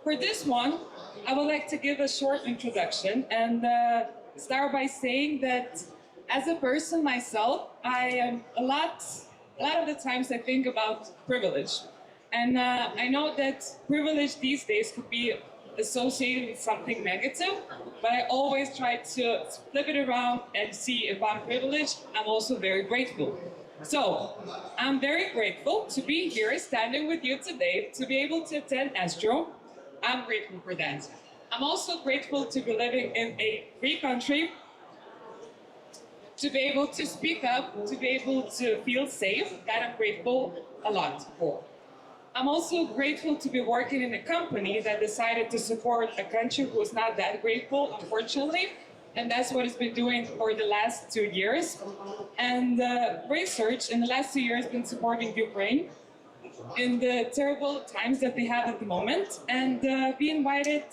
for this one, I would like to give a short introduction and start by saying that as a person myself, I am a lot of the times I think about privilege. And I know that privilege these days could be associated with something negative, but I always try to flip it around and see if I'm privileged, I'm also very grateful. So, I'm very grateful to be here standing with you today, to be able to attend ESTRO. I'm grateful for that. I'm also grateful to be living in a free country, to be able to speak up, to be able to feel safe. That I'm grateful a lot for. I'm also grateful to be working in a company that decided to support a country who's not that grateful, unfortunately. And that's what it's been doing for the last 2 years. And Raysearch in the last 2 years has been supporting Ukraine in the terrible times that they have at the moment. And we invited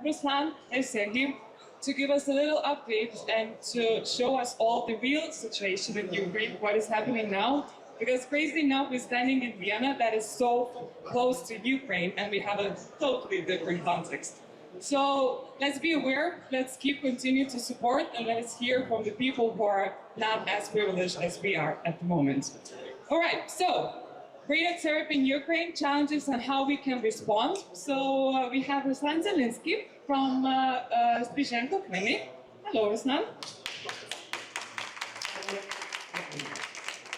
Ruslan and Sergey to give us a little update and to show us all the real situation in Ukraine, what is happening now. Because crazy enough, we're standing in Vienna that is so close to Ukraine and we have a totally different context. So let's be aware, let's continue to support, and let's hear from the people who are not as privileged as we are at the moment. All right, so radiotherapy in Ukraine, challenges and how we can respond. So we have Ruslan Zelinsky from Spizhenko Clinic. Hello, Ruslan.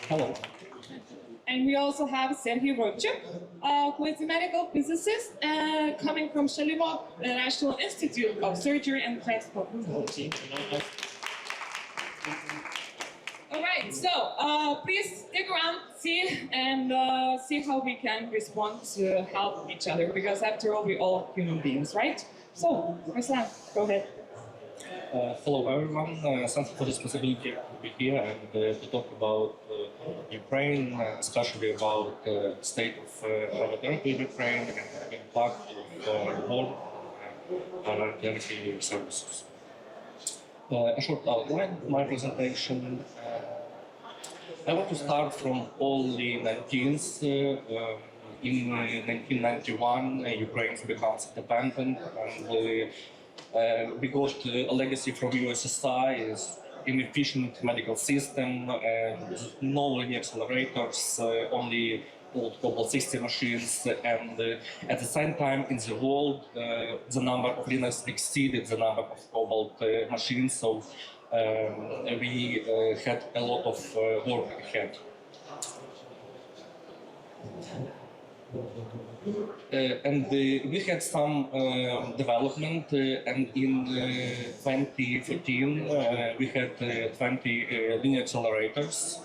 Hello. And we also have Sergey Rodchuk, who is a medical physicist coming from Shalimov National Institute of Surgery and Transplant. All right, so please stick around, see how we can respond to help each other, because after all, we're all human beings, right? So, Ruslan, go ahead. Hello everyone, thanks for this possibility to be here and to talk about Ukraine, especially about the state of radiotherapy in Ukraine and the impact of war on radiotherapy services. A short outline of my presentation. I want to start from only 19th. In 1991, Ukraine becomes independent, and we got a legacy from USSR is inefficient medical system, no linear accelerators, only old Cobalt-60 machines, and at the same time in the world the number of Linux exceeded the number of Cobalt machines, so we had a lot of work ahead. And we had some development, and in 2014 we had 20 linear accelerators,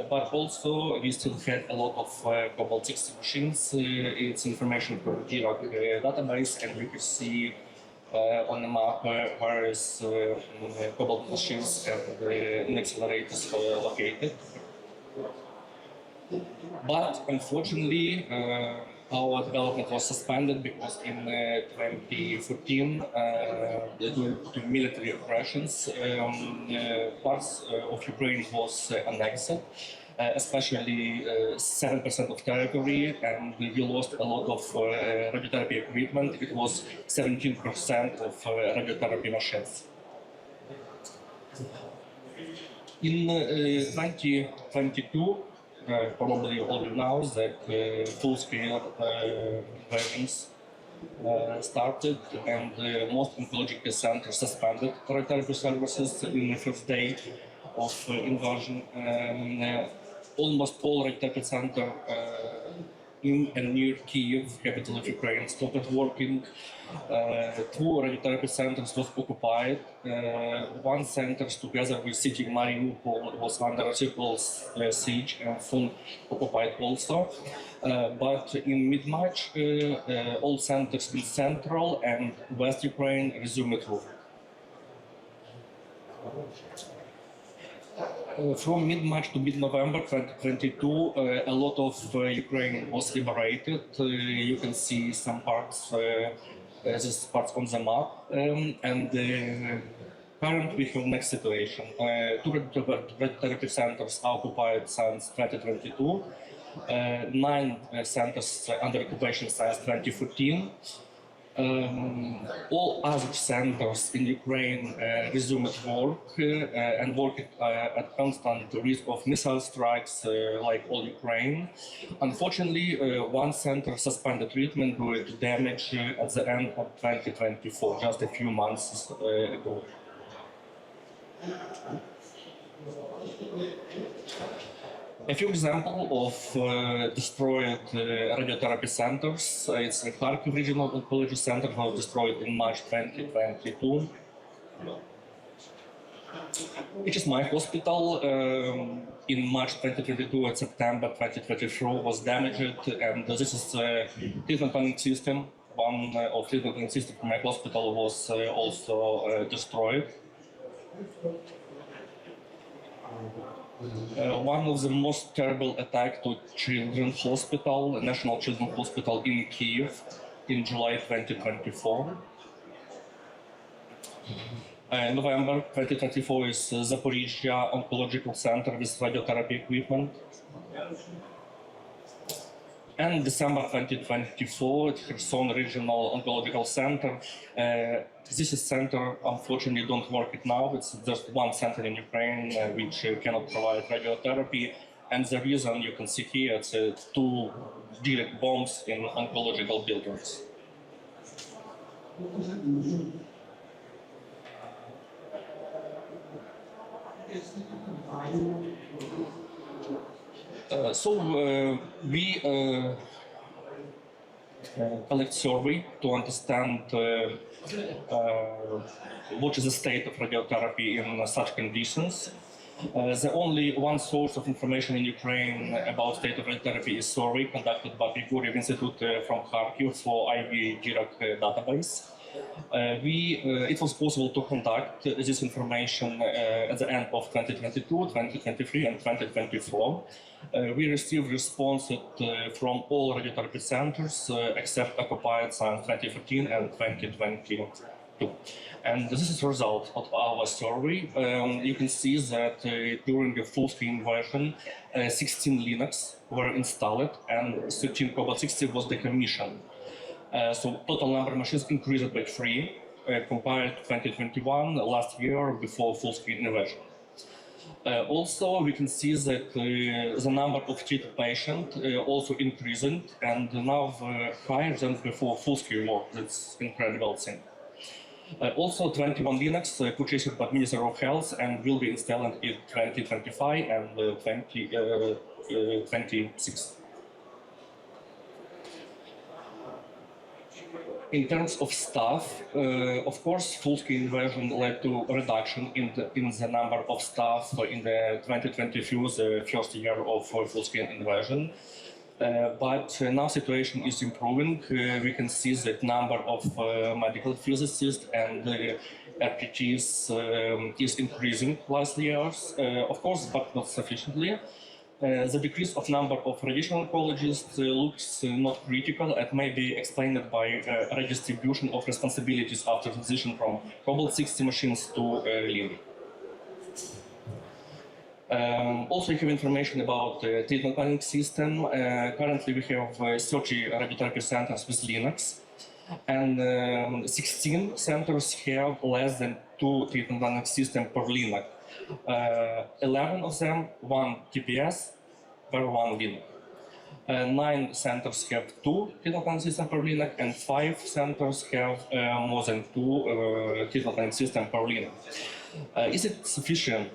but also we still had a lot of Cobalt-60 machines. It's information from JIRAC database, and we can see on the map where is Cobalt machines and linear accelerators located. But unfortunately, our development was suspended because in 2014, due to military operations, parts of Ukraine was annexed, especially 7% of territory, and we lost a lot of radiotherapy equipment. It was 17% of radiotherapy machines. In 2022, probably all you know that full-scale invasions started, and most oncological centers suspended radiotherapy services in the first day of invasion. Almost all radiotherapy centers in and near Kiev, capital of Ukraine, stopped working. 2 radiotherapy centers was occupied. 1 center, together with city Mariupol, was under reciprocal siege and soon occupied also. But in mid-March, all centers in central and west Ukraine resumed work. From mid-March to mid-November 2022, a lot of Ukraine was liberated. You can see some parts, these parts on the map. And currently we have next situation. 2 radiotherapy centers are occupied since 2022. 9 centers under occupation since 2014. All other centers in Ukraine resumed work and worked at constant risk of missile strikes, like all Ukraine. Unfortunately, one center suspended treatment due to damage at the end of 2024, just a few months ago. A few examples of destroyed radiotherapy centers. It's a Kharkiv Regional Oncology Center that was destroyed in March 2022. It is my hospital. In March 2022 and September 2024 was damaged, and this is a treatment planning system. One of treatment planning systems from my hospital was also destroyed. One of the most terrible attacks to Children's Hospital, National Children's Hospital in Kiev, in July 2024. November 2024 is Zaporizhia Oncological Center with radiotherapy equipment. And December 2024, Kherson Regional Oncological Center. This is center, unfortunately, don't work it now. It's just one center in Ukraine which cannot provide radiotherapy. And the reason you can see here, it's two direct bombs in oncological buildings. We collect survey to understand what is the state of radiotherapy in such conditions. The only one source of information in Ukraine about state of radiotherapy is survey conducted by Grigoriev Institute from Kharkiv for IV Dirac database. It was possible to conduct this information at the end of 2022, 2023, and 2024. We received responses from all radiotherapy centers except occupied since 2014 and 2022. And this is the result of our survey. You can see that during the full-screen version, 16 Linux were installed and 13 Cobalt 60 was decommissioned. So total number of machines increased by 3 compared to 2021, last year, before full-screen version. Also, we can see that the number of treated patients also increased and now higher than before full-screen work. That's incredible thing. Also, 21 Linux purchased by Ministry of Health and will be installed in 2025 and 2026. In terms of staff, of course, full-screen version led to a reduction in the number of staff in the 2022, the first year of full-screen inversion. But now situation is improving. We can see that number of medical physicists and RPTs is increasing last years, of course, but not sufficiently. The decrease of number of radiation oncologists looks not critical and may be explained by redistribution of responsibilities after transition from Cobalt 60 machines to Lean. Also, you have information about the treatment planning system. Currently, we have 30 radiotherapy centers with Linux, and 16 centers have less than 2 treatment planning systems per Linux. 11 of them, 1 TPS per 1 Linux. 9 centers have 2 treatment planning systems per Linux, and 5 centers have more than 2 treatment planning systems per Linux. Is it sufficient?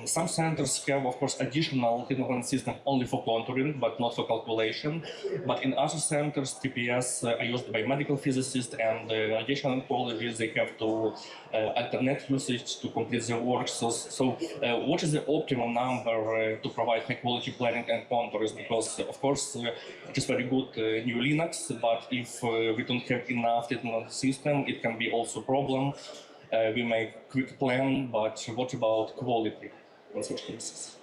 Some centers have, of course, additional treatment planning system only for contouring, but not for calculation. But in other centers, TPS are used by medical physicists and radiation oncologists. They have to alternate usage to complete their work. So what is the optimum number to provide high-quality planning and contours? Because, of course, it is very good new Linux, but if we don't have enough treatment system, it can be also a problem. We make quick plan, but what about quality in such cases?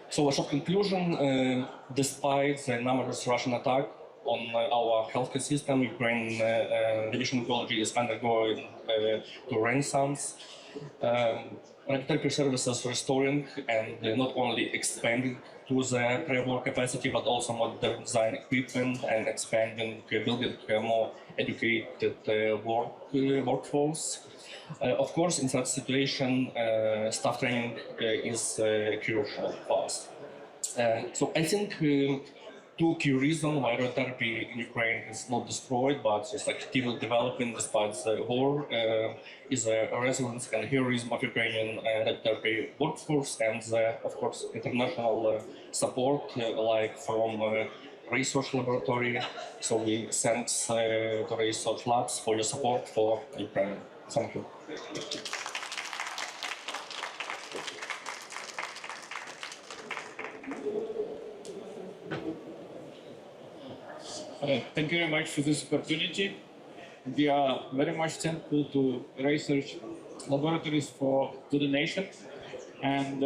So a short conclusion, despite the numerous Russian attacks on our healthcare system. Ukraine radiation oncology is undergoing to renaissance. Radiotherapy services restoring and not only expanding to the pre-war capacity, but also modernizing equipment and expanding, building a more educated workforce. Of course, in such situation, staff training is crucial for us. So I think two key reasons why radiotherapy in Ukraine is not destroyed, but is actively developing despite the war, is a resilience and heroism of Ukrainian radiotherapy workforce, and of course international support, like from Raysearch Laboratory. So we thanks to Raysearch Labs for your support for Ukraine. Thank you. Thank you very much for this opportunity. We are very much thankful to Raysearch Laboratories for the donation, and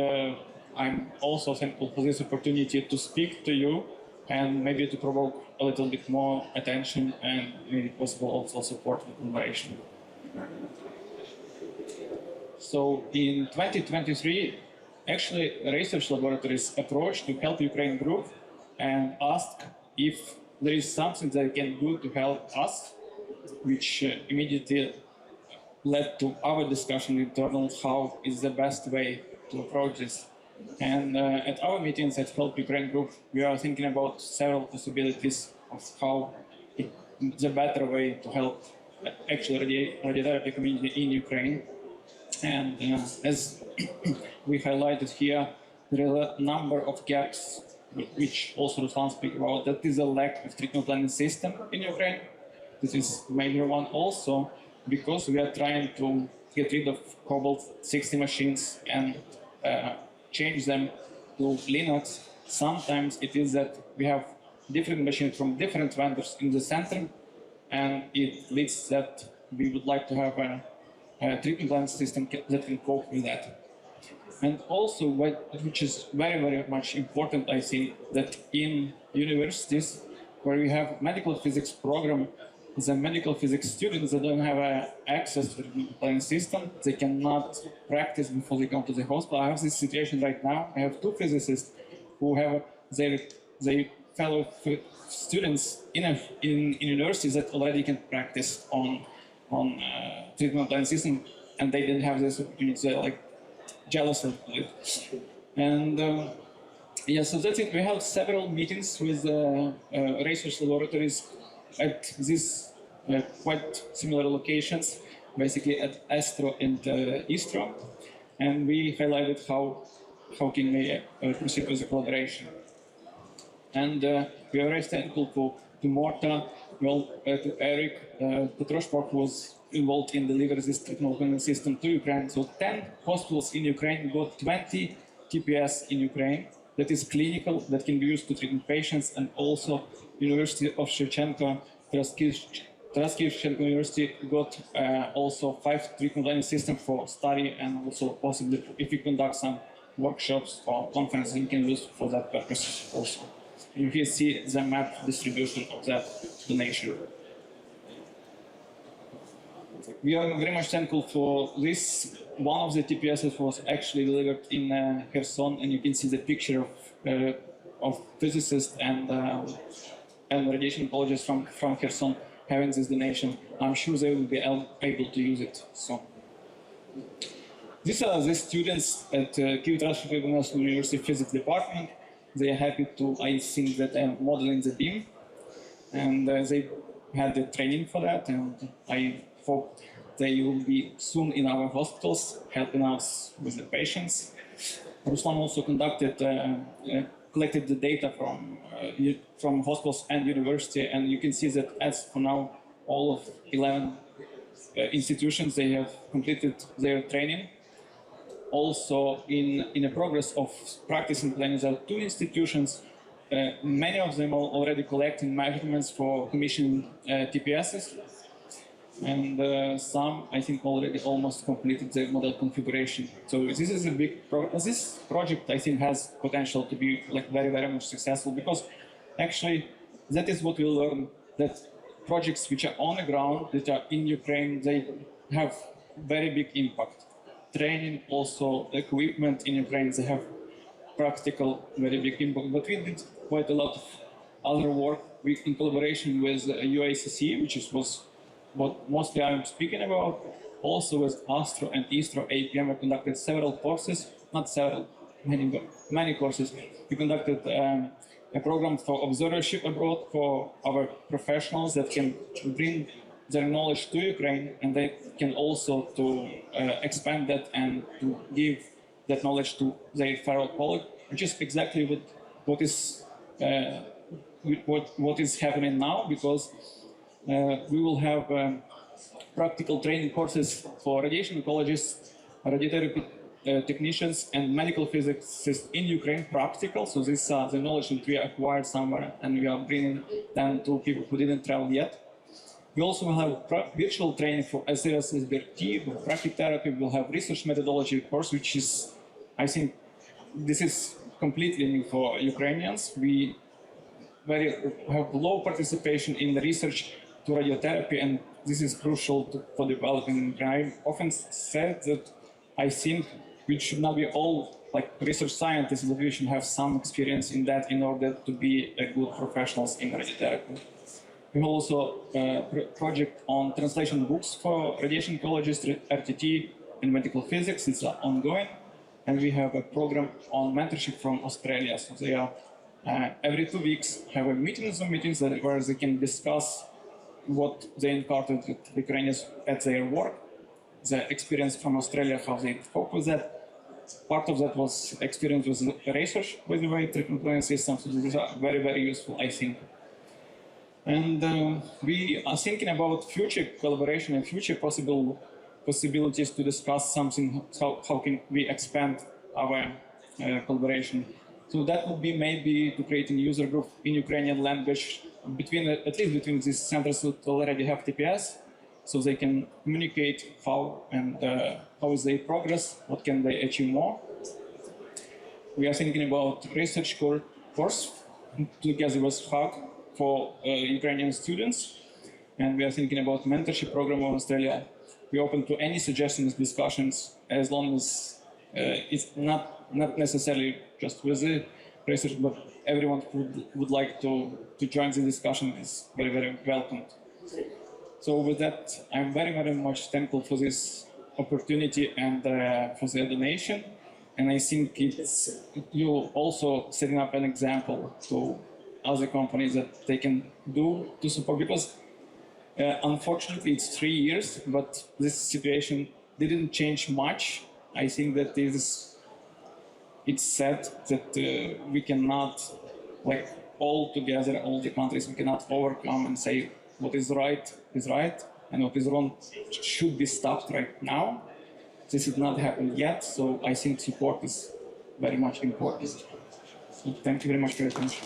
I'm also thankful for this opportunity to speak to you and maybe to provoke a little bit more attention and maybe possible also support and collaboration. So in 2023, actually Raysearch Laboratories approached to Help Ukraine group and asked if there is something they can do to help us, which immediately led to our discussion internal how is the best way to approach this. And at our meetings at Help Ukraine Group, we are thinking about several possibilities of how the better way to help actually radiotherapy community in Ukraine. And as we highlighted here, there are a number of gaps which also Ruslan speak about. That is a lack of treatment planning system in Ukraine. This is major one also because we are trying to get rid of Cobalt 60 machines and change them to Linux. Sometimes it is that we have different machines from different vendors in the center, and it leads that we would like to have a treatment planning system that can cope with that. And also, which is very, very much important, I think, that in universities where we have medical physics program, the medical physics students that don't have access to the planning system, they cannot practice before they come to the hospital. I have this situation right now. I have two physicists who have their fellow students in universities that already can practice on treatment planning system, and they didn't have this opportunity. They're like jealous of it. And yeah, so that's it. We have several meetings with Raysearch Laboratories at these quite similar locations, basically at ESTRO and ESTRO, and we highlighted how can we proceed with the collaboration. And we are very thankful to Morta, to Eric Petroshpak, who was involved in delivering this treatment system to Ukraine. So 10 hospitals in Ukraine got 20 TPS in Ukraine. That is clinical, that can be used to treat patients, and also University of Shevchenko, Shevchenko University got also 5 treatment planning systems for study, and also possibly if we conduct some workshops or conferences, we can use for that purpose also. You can see the map distribution of that donation. We are very much thankful for this. One of the TPSs was actually delivered in Kherson, and you can see the picture of physicists and radiation oncologists from Kherson having this donation. I'm sure they will be able to use it. So these are the students at Kyiv National University Physics Department. They are happy to, I think, that I'm modeling the beam, and they had the training for that, and I hope they will be soon in our hospitals, helping us with the patients. Ruslan also collected the data from hospitals and university, and you can see that as for now, all of 11 institutions, they have completed their training. Also, in a progress of practicing planning, there are 2 institutions. Many of them are already collecting measurements for commissioning TPSs, and some, I think, already almost completed the model configuration. So this is a big this project, I think, has potential to be like very, very much successful, because actually that is what we learn, that projects which are on the ground, that are in Ukraine, they have very big impact. Training, also equipment in Ukraine, they have practical, very big impact. But we did quite a lot of other work in collaboration with UACC, which was what mostly I'm speaking about. Also with ESTRO and ESTRO APM, we conducted several courses, not several, many courses. We conducted a program for observership abroad for our professionals that can bring their knowledge to Ukraine, and they can also to expand that and to give that knowledge to their fellow colleagues, which is exactly what is happening now, because we will have practical training courses for radiation oncologists, radiotherapy technicians, and medical physicists in Ukraine, practical. So this is the knowledge that we acquired somewhere, and we are bringing them to people who didn't travel yet. We also will have virtual training for SRSBRT, for radiotherapy. We'll have research methodology course, which is, I think, this is completely new for Ukrainians. We have low participation in the research to radiotherapy, and this is crucial for developing. I often said that I think we should not be all like research scientists, but we should have some experience in that in order to be good professionals in radiotherapy. We have also a project on translation books for radiation oncologists, RTT, and medical physics. It's ongoing. And we have a program on mentorship from Australia. So they are every 2 weeks have a Zoom meetings where they can discuss what they encountered with Ukrainians at their work, the experience from Australia, how they cope with that. Part of that was experience with Raysearch, by the way, treatment planning systems. So these are very, very useful, I think. And we are thinking about future collaboration and future possibilities to discuss something, how can we expand our collaboration. So that would be maybe to create a user group in Ukrainian language, at least between these centers that already have TPS, so they can communicate how is their progress, what can they achieve more. We are thinking about research course together with HUG for Ukrainian students, and we are thinking about mentorship program in Australia. We open to any suggestions, discussions, as long as it's not necessarily just with the research, but everyone who would like to join the discussion is very, very welcomed. So with that, I'm very, very much thankful for this opportunity and for the donation. And I think it's you also setting up an example to other companies that they can do to support, because unfortunately it's 3 years, but this situation didn't change much. I think that it's sad that we cannot, like all together, all the countries, we cannot overcome and say what is right, and what is wrong should be stopped right now. This has not happened yet, so I think support is very much important. So thank you very much for your attention.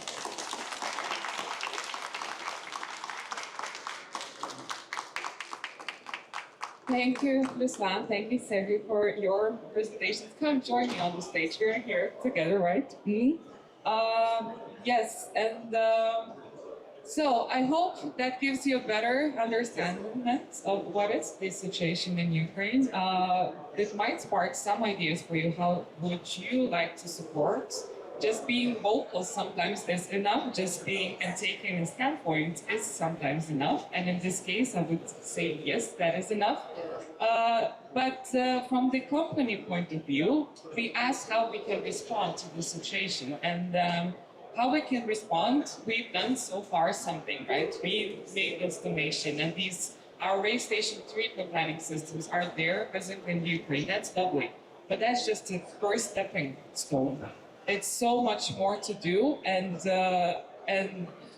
Thank you, Ruslan. Thank you, Sergey, for your presentations. Come join me on the stage. We're here together, right? Yes, and so I hope that gives you a better understanding of what is the situation in Ukraine. It might spark some ideas for you. How would you like to support? Just being vocal sometimes is enough. Just being and taking a standpoint is sometimes enough. And in this case, I would say yes, that is enough. But from the company point of view, we asked how we can respond to the situation. And how we can respond, we've done so far something, right? We made this donation, and our Ray Station treatment planning systems are there physically in Ukraine. That's lovely. But that's just a first stepping stone. It's so much more to do, and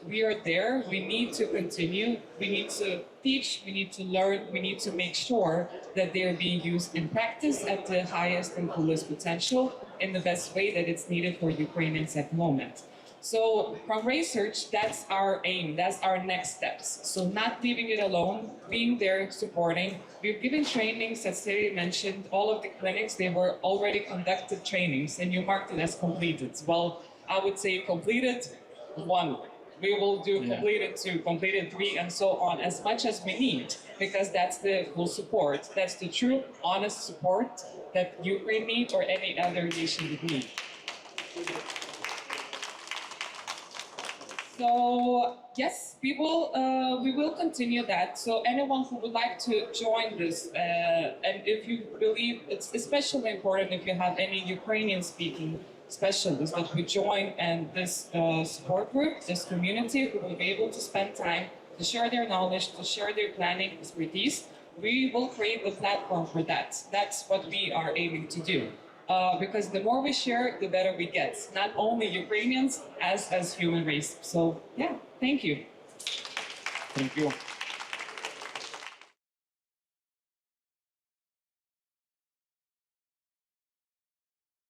we are there. We need to continue. We need to teach. We need to learn. We need to make sure that they're being used in practice at the highest and fullest potential in the best way that it's needed for Ukrainians at the moment. So from Raysearch, that's our aim. That's our next steps. So not leaving it alone, being there, supporting. We've given trainings, as Siri mentioned, all of the clinics, they were already conducted trainings, and you marked it as completed. Well, I would say completed one, we will do completed 2, completed 3, and so on, as much as we need, because that's the full support. That's the true, honest support that Ukraine needs or any other nation would need. So yes, we will continue that. So anyone who would like to join this, and if you believe it's especially important if you have any Ukrainian-speaking specialists that would join and this support group, this community, who will be able to spend time to share their knowledge, to share their planning expertise. We will create the platform for that. That's what we are aiming to do. Because the more we share, the better we get. Not only Ukrainians, as human race. So yeah, thank you. Thank you.